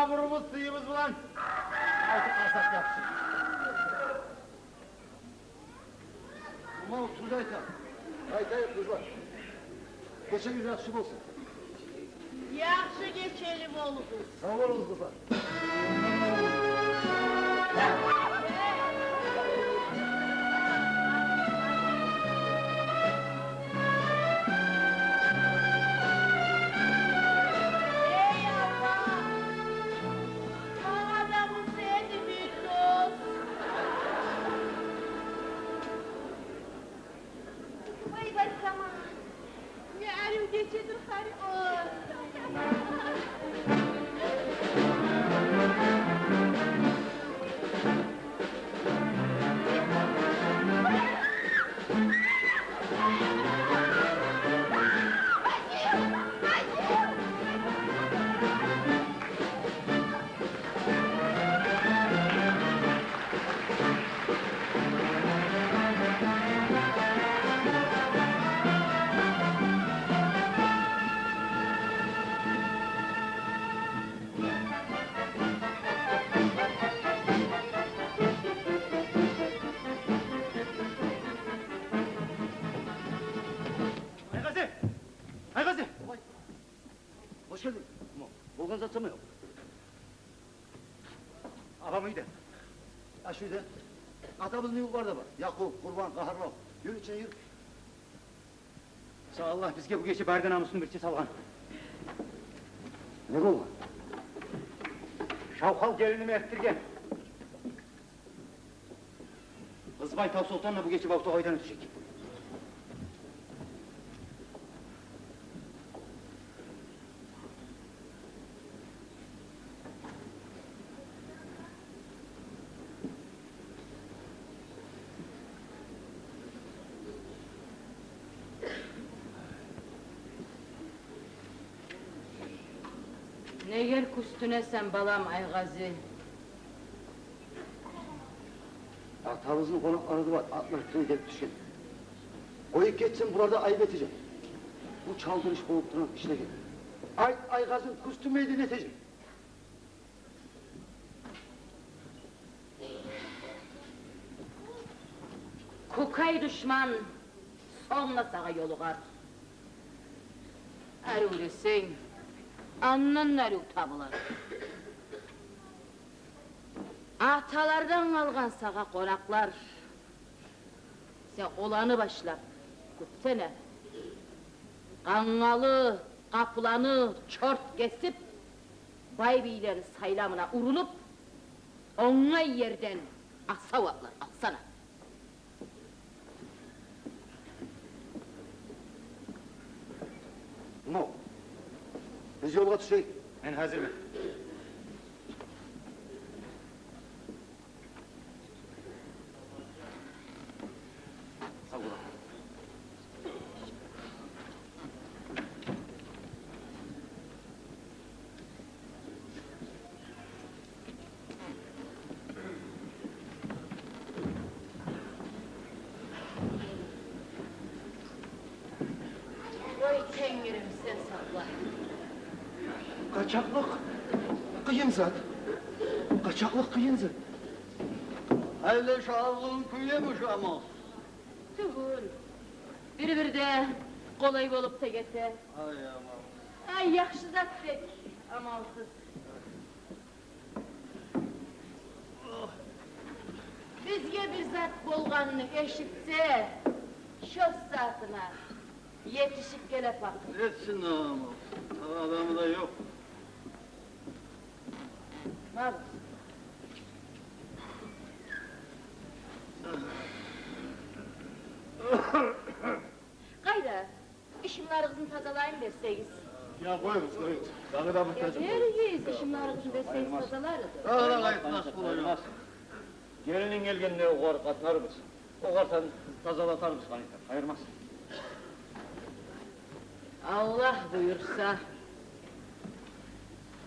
Yağmurumuz, suyumuz ulan! Artık alsak yapsın. Ama otur Ayta. Ayta kızlar. Geçen gün akşam olsun. Yaxşı geçelim oğlum. Sağ olun kızlar. Ey Allah! Bana da bu seni bir dost. Vay vay tamam. Ya elim geçedir hari. Aygazi! Hoş geldin. Volkan zatı mı yok? Ağamıydı. Ya şuydu. Atamızın yukarıda var. Yakup, Kurban, Kaharlo. Yürü içine yürü. Sağ Allah bizge bu gece barda namusunu bir salgan. Ne bu? Şavkal gelinimi ettirgen. Kız Baytal Sultan'la bu gece Bavta Ay'dan ötecek. Ne yer kustune sen balam Aygazi? Atamızın konakları var. Atlar üstüne gelip düşün. Koyup geçsin burada ayıp edeceğim. Bu çaldırış kovup duran işine gel. Aygaz'ın kostümüydü netecek. Kukay düşman, sonla sağa yoluğar. Erûlü sen, annen erû tabılar. Atalardan kalgan sağa konaklar. Sen olanı başla, kutsene. Kangalı, kaplanı, çort kesip, baybilerin saylamına urulup, ona yerden asavatlar, alsana. No. Biz yola düşeyim. Ben hazırım. Sağ ol. Vay Tengirim sen sakla. Kaçaklık kıyın zat. Kaçaklık kıyın zat. Öyle şahlığın kuyuymuş ama. Tühül. Bir de kolay olup da gete. Ay aman. Ay yaxşı zat pek amalsız. Bizge bir zat bolganını eşitse, şos zatına yetişip gelip bakın. Etsin ama. Adamı da yok. Var. Gayra, işimlarınızın tazalayın desseyiz. Ya koyunuz, koyunuz. Dağı da muhtacım. Deriyiz, işimlarınızın desseyiz tazalarız. Dağına kayıt nasıl bulacağız? Gelinin gelgenine uğar katlarımız. Uğarsan tazalatarız kanıta. Hayırmaz. Allah buyursa,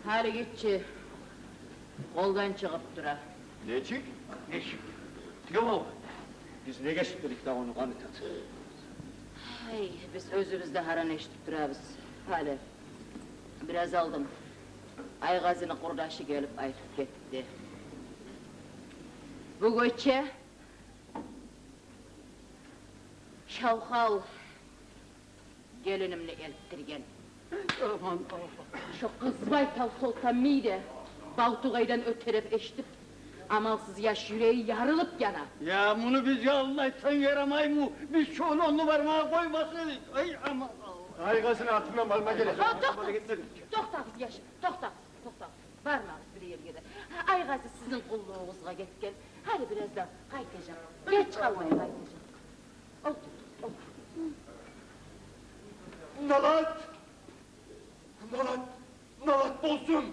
her gitçi koldan çıkıp dura. Ne çık? Ne çık? Yok. Biz ne geçip dedik daha onu kanıtat. Ay, biz özümüzde haran eşitip durabız. Hadi, biraz aldım. Aygazının kurdaşı gelip ayırıp gitti. Bu gece Şavkal gelinimle elttirgen. Aman Şu Kızbaytal Sultan miydi? Baltugay'dan öterep eşitip amalsız yaş yüreği yarılıp yana. Ya bunu biz yallaysan yaramay mı? Biz şunu onu varmaya koymasaydık. Ay aman Allah. Aygazın altından varma gerek. Doktak yaş, doktak. Varmağız bir yerge de. Aygazı sizin kulluğunuzga getken. Hadi birazdan kaytacağım. Geç kalmayın kaytacağım. Otur. Nalat bozsun.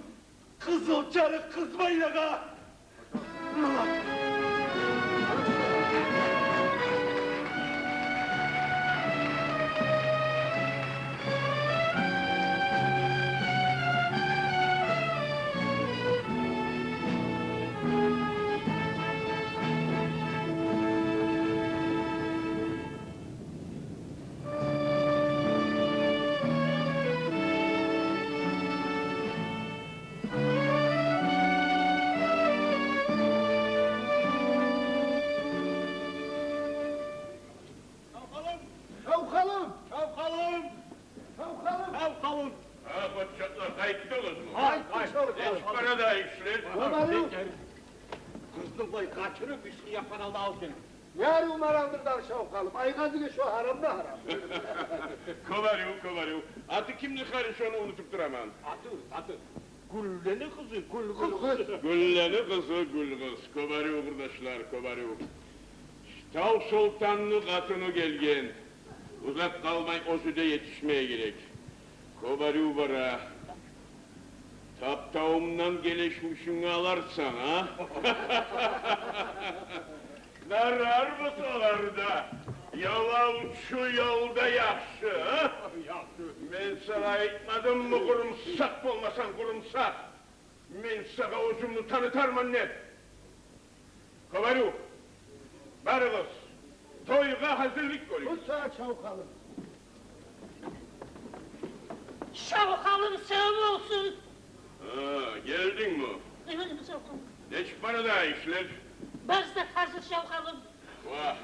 Kızılcarı kızmayla da. Nalat. Şavkalım. Ha bacaklar kayıtlı olur mu? Haydi çabuk. Hiç para da işler. Kızdım boy kaçırıp üstü yapan aldı al seni. Yar umarandırdan şavkalım. Aygazını şu haramda haram. Kovarıyor. Atı kimlik karış onu unutup duramam. Atı. Gülleni kızı, gül. Gülleni kızı gül kız. Kovarıyor kardeşler, kovarıyor. Tav sultanlık atını gelgen. Uzak kalmayın o süde yetişmeye gerek. Kovarıyor bara. Taptağımdan gelişmişini alarsan ha? Karar mı solarda? Yalan şu yolda yakşı ha? Ben sana aytmadım mı kurumsak olmasan kurumsak? Ben sana özümü tanıtarım anne. Kovarıyor. Bari kız. Toyga hazırlık görüyor. Usta şavkalım. Şavkalım sağ olsun. Ha, geldin mi? Efendim şavkalım. Neç para da işler? Barzak hazır şavkalım. Vah!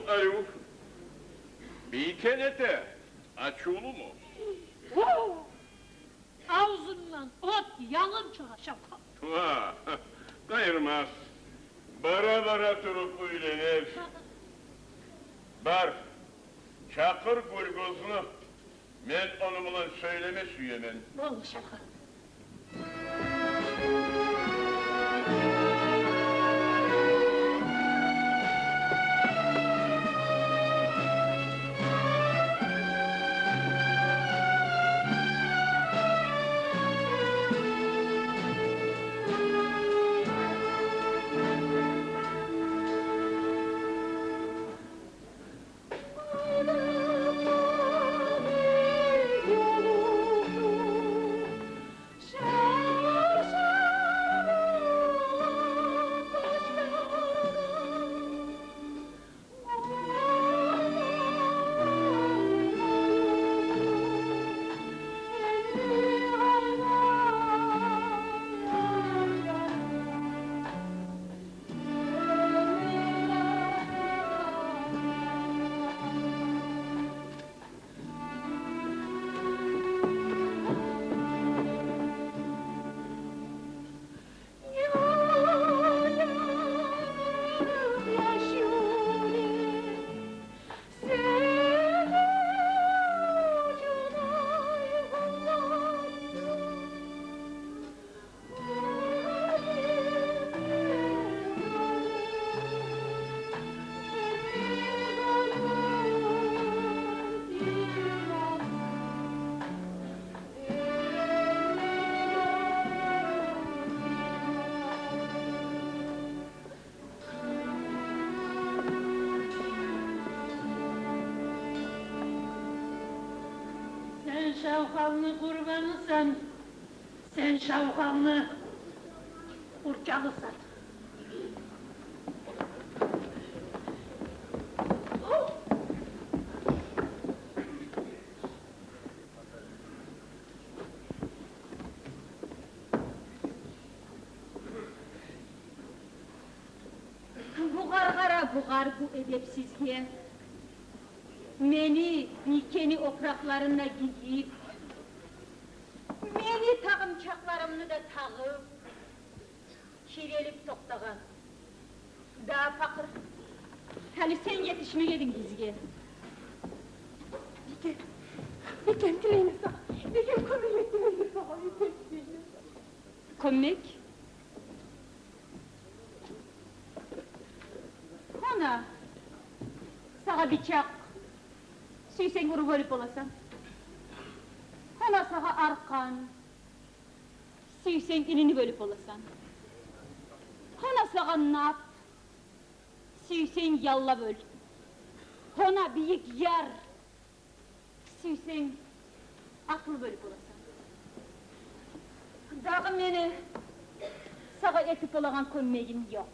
Alo. Bir kenete açılı mı? Ağzından ot yalın çığa şavkalım. Vah! Kayırmaz. Bara durup uylenir. Bar, çakır gülgözünü. Men onu bulan söyleme süyemen. Vallahi şavkalım. Şavkalını kurbanısan, sen şavkalını kurcalısın. buğar bu edepsizliğe. Meni bikeni opraklarına giyip, meni tağımçaklarımını da tağıp, kirelip toktağın. Daha fakir, hani sen yetişmeyedin bizge. Niken dileğini sağ, niken komik dileğini sağ, niken dileğini sağ. Komik? Ona, sağa bıçak, süysen vurup ölüp olasan. Ona sağa arkan, süysen inini bölüp olasan. Ona sağa nap, süysen yalla böl. Ona büyük yer, süysen aklı bölüp olasan. Dağım beni sağa etip olağan kömmegin yok.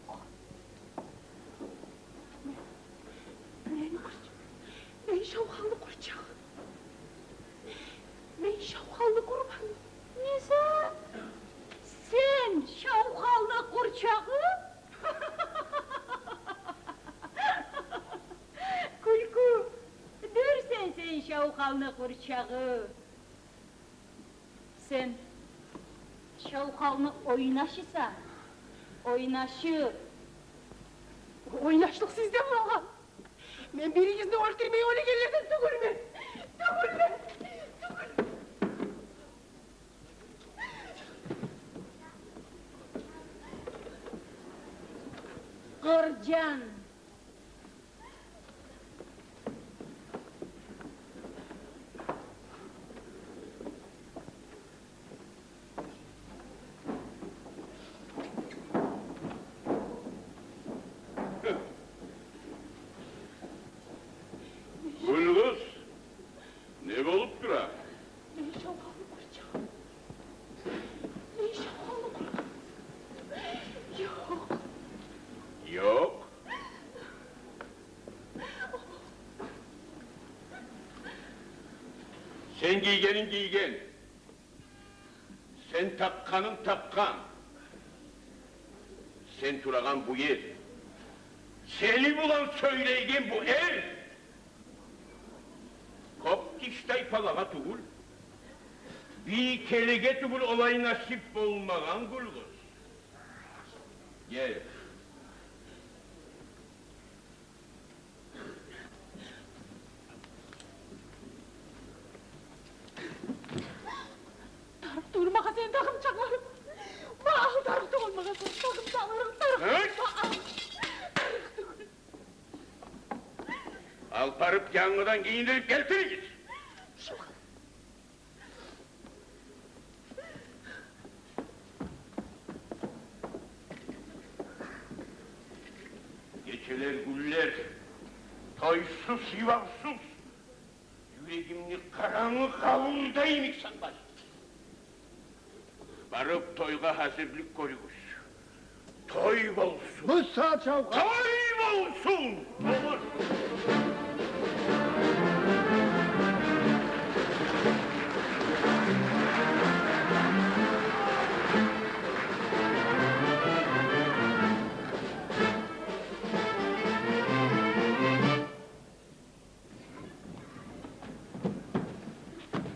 Ben şavhallı kuracağım. Ben şavhallı kurban. Nisa? Sen şavhallı kurçağı? Kulku, dur sen şavhallı kurçağı. Sen şavhalını oynaşırsan, oynaşı. Oynaşlık sizde mi ağam? Ben birincisini öldürmeyi öyle gelirdim, tükürme! Tükürme! Tükürme! Kırcan! Gülgüz, ne olup dura? Ben şavhalı kuracağım. Ben şavhalı kuracağım. Yok. Yok. Sen giygenin giygen. Sen takkanın takkan. Sen turagan bu yer. Seni bulan söyleygen bu el. Kop diştay palağa tuğul. Bir kelege tuğul olay nasip olmagan Gülgüz. Gel. Durma sen takım çaklarım. Bağıl tarıktı olmağa sen takım çaklarım. Evet. Alparıp yangıdan giyindirip getiririz. Geceler güller, toysuz yuvaksız, yüreğimni karanlık kavurdayım iksan baş. Varıp toyga hazırlık koyuyoruz. Toy olsun. Musa Çavkal! Toy olsun! Olur.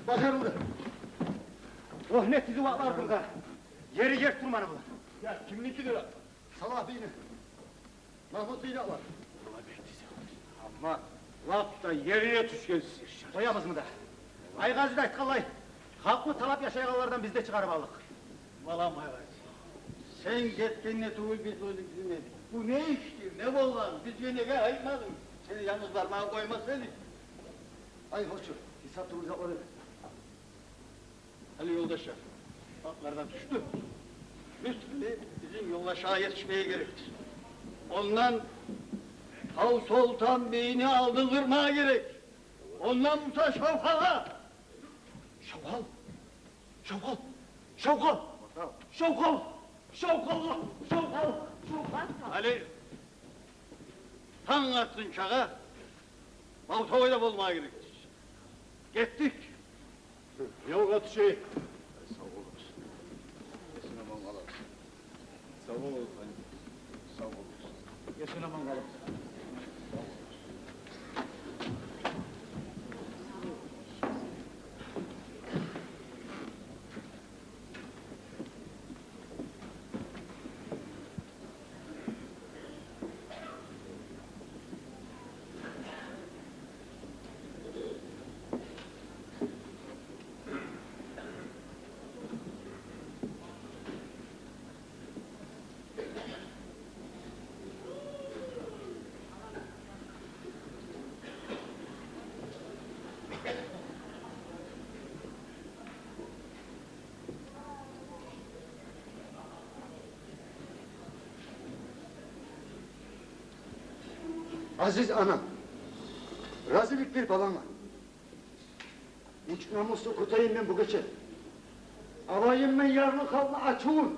Başarıldı. Rohnet yuvalar burada. Yeri yer durmanı bu. Ya kimlikidir o? Salah Bey'ini. Mahmut Bey'ini var. Ama laf da yerine düşkensiz. Koyamaz mı da? Aygazi da kallay. Haklı talap yaşayanlardan biz de çıkarıp aldık. Valam hayvan. Sen gittiğinde tuğul biz onu dinledik. Bu ne iştir, ne bollan? Biz yine ayırmadın. Seni yalnız parmağı koymasaydık. Ay hoşçu. Hisat duracak oraya. Ali yoldaşlar, atlardan düştü. Üstünde bizim yoldaşa yetişmeye gerektir. Ondan Hav Sultan Bey'ini aldırmaya gerek. Ondan Musa Şavkal'a. Şavkal! Şavkal! Şavkal! Şavkal! Şavkal! Şavkal! Ali, tan attın çağa, Mavtava'yla bulmaya gerektir. Gittik. Yok atı şey. Sağ olasın. Yesin aman kalasın. Sağ ol efendim. Sağ olasın. Yesin aman kalasın. Aziz anam, razılık bir babam var. Üç namuslu kutayım ben bu gece. Avayım ben yarını kaldı açığım.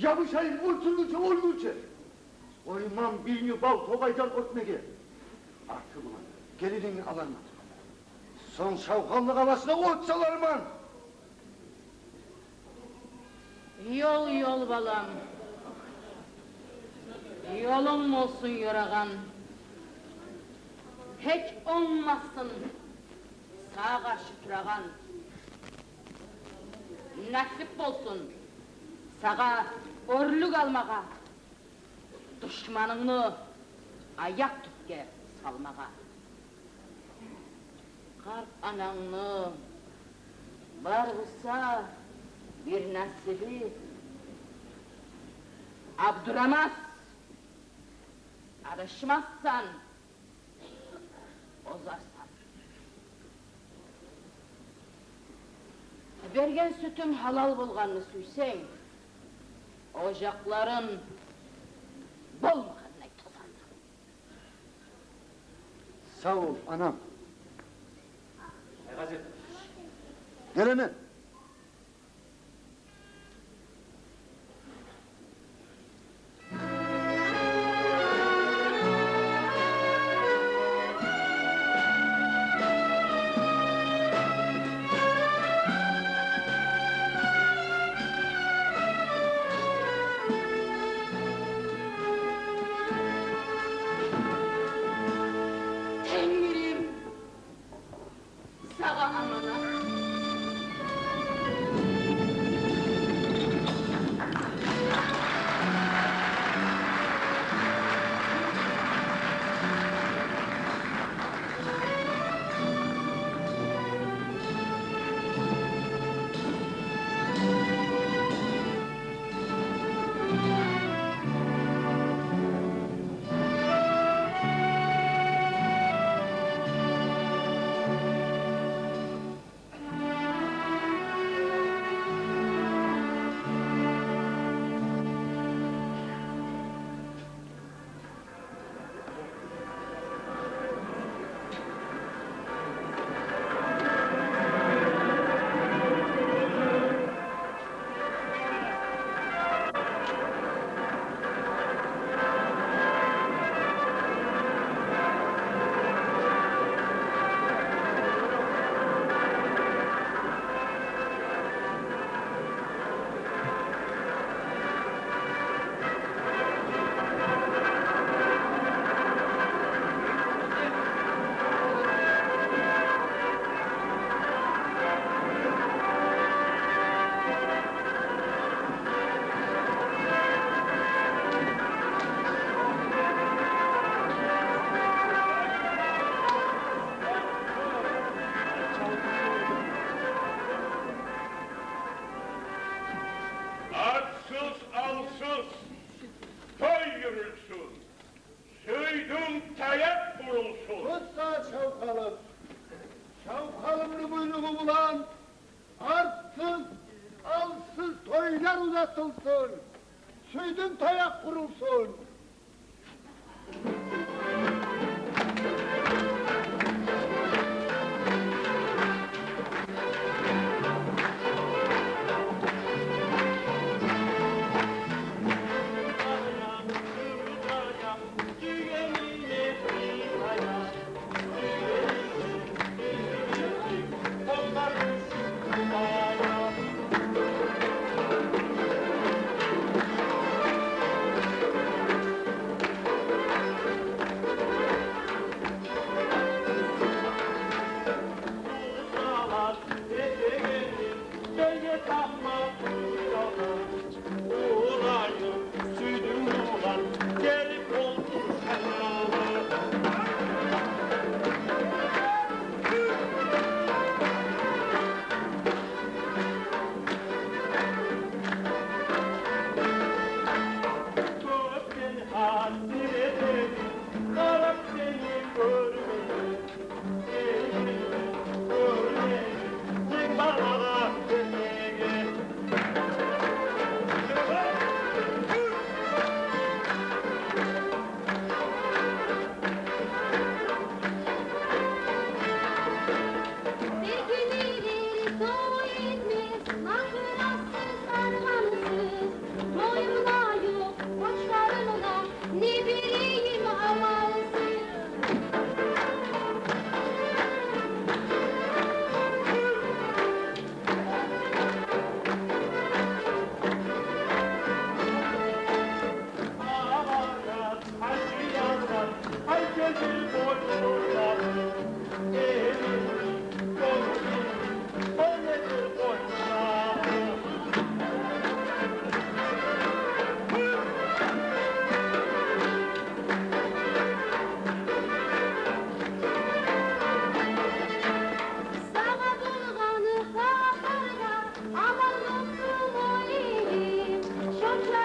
Yavuşayım ultulucu olmucu. Oymam bilni bal tobaydan ötmege. Artık ulan, gelinin alanma. Son şavkanlık havasına ot salarman. Yol yol balam. Yolum olsun yorağan. Hiç olmasın sağa şükrağan. Nasip olsun sağa orluk almağa. Düşmanını ayak tutke salmağa. Kalp ananı var olsa bir nasibi abduramaz. Arışmazsan bozarsan. Bergen sütüm halal bulganını süysen, ocakların bolmaganına tozarsan. Sağ ol anam. Gazi. Geleme. Tengrim, sağa amana. Arsız alsız, toy yürülsün. Süydüm tayep vurulsun. Tutsa Şavkalım. Şavkalımlı buyruğu bulan artsız, alsız toylar uzatılsın. Süydüm tayak kurulsun.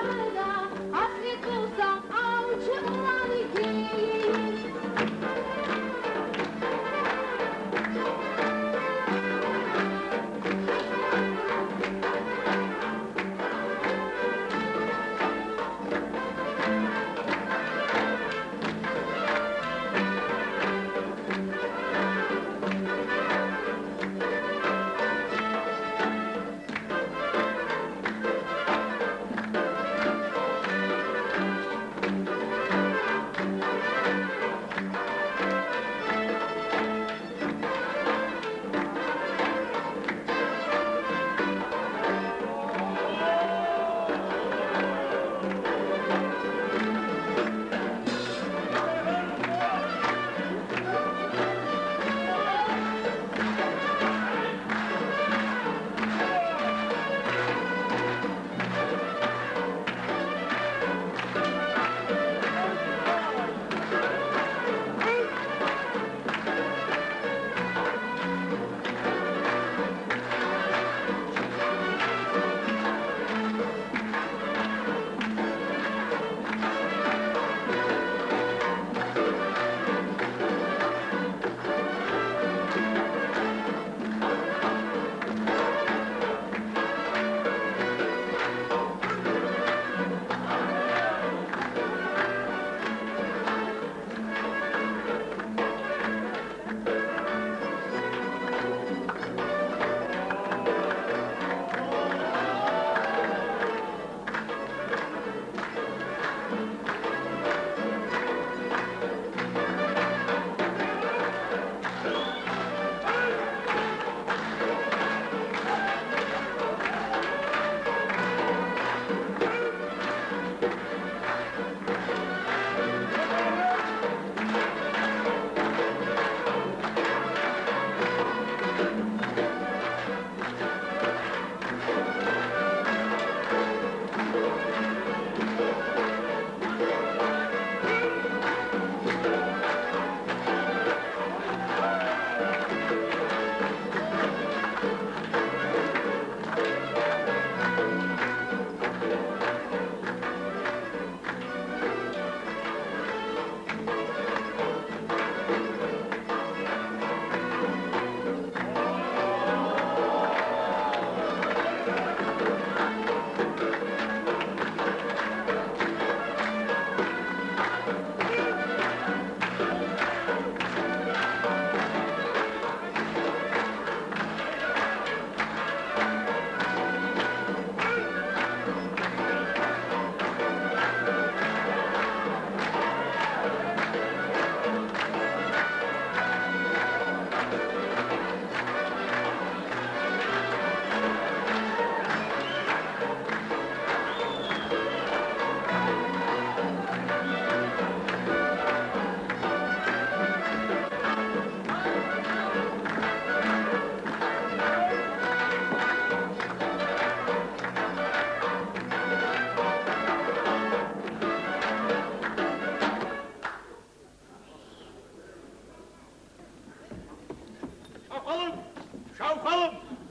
dağlarda hasret bulsam avcılar giyin.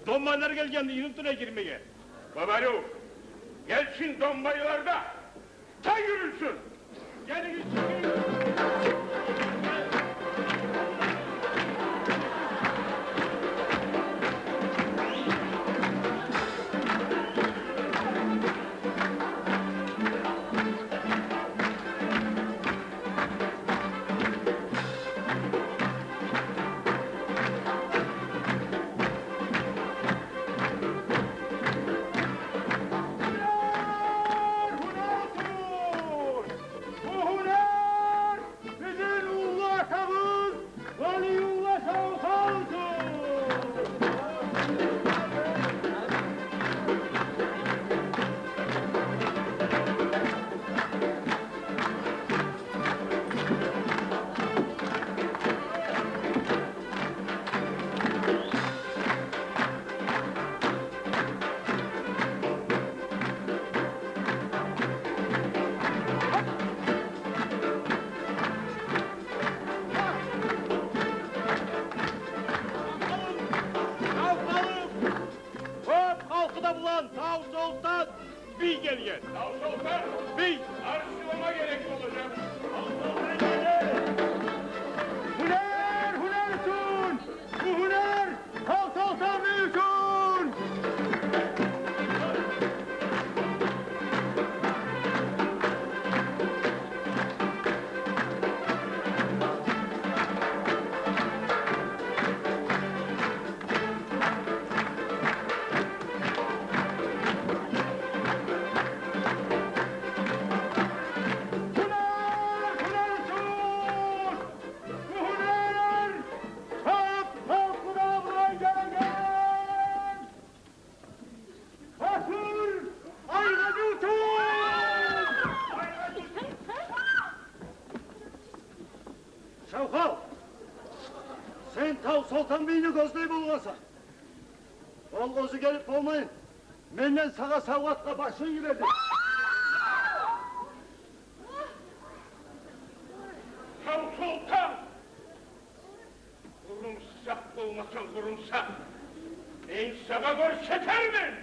Dombaylar geleceğinde yıldıra girmeye. Babaru, gelsin dombaylar da, ta yürüsün. Gelin çıkın. Bu huner bizim bir gel gel. Sağ Sultan, bir arşivama gerekli olacak. Huner, hunersun! Bu huner, Sağ Sultan büyüsün! Şavkal, sen tav Sultan Bey'ini gözleyip olmasa. Ol gözü gelip olmayın. Menden sağa savvatla başın giderdi. Sağ Sultan! Vurumsak olmasa vurumsak. En sağa görüşeter mi?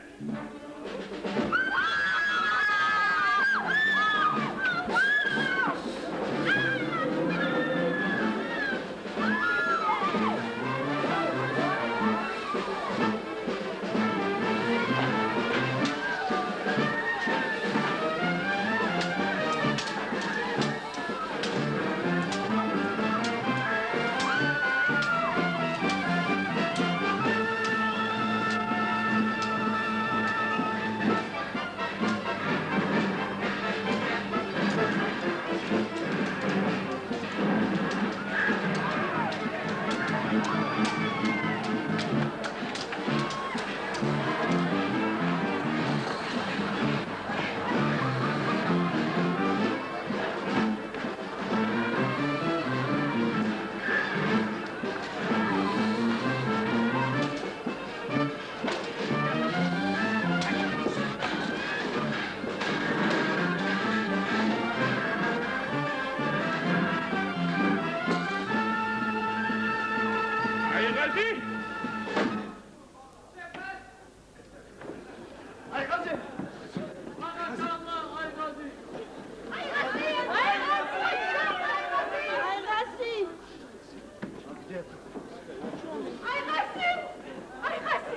Gazi! Ay Gazi! Ay